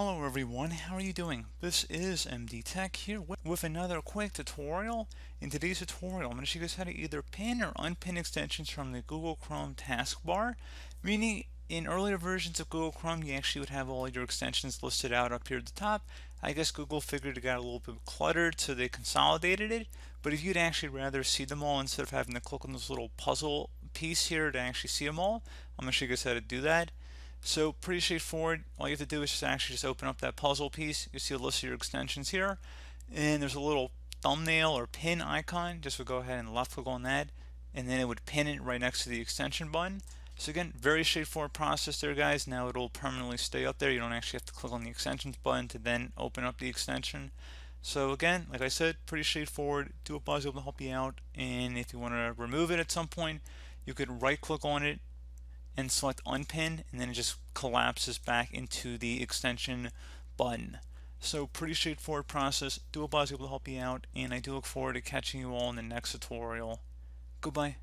Hello everyone, how are you doing? This is MD Tech here with another quick tutorial. In today's tutorial, I'm going to show you guys how to either pin or unpin extensions from the Google Chrome taskbar, meaning in earlier versions of Google Chrome you actually would have all your extensions listed out up here at the top. I guess Google figured it got a little bit cluttered, so they consolidated it, but if you'd actually rather see them all instead of having to click on this little puzzle piece here to actually see them all, I'm going to show you guys how to do that. So pretty straightforward. All you have to do is just open up that puzzle piece. You see a list of your extensions here, and there's a little thumbnail or pin icon. Just would go ahead and left click on that, and then it would pin it right next to the extension button. So again, very straightforward process there, guys. Now it'll permanently stay up there. You don't actually have to click on the extensions button to then open up the extension. So again, like I said, pretty straightforward. Do a buzz able to help you out, and if you want to remove it at some point, you could right click on it and select unpin, and then it just collapses back into the extension button. So pretty straightforward process. Dual Buzz able to help you out, and I do look forward to catching you all in the next tutorial. Goodbye.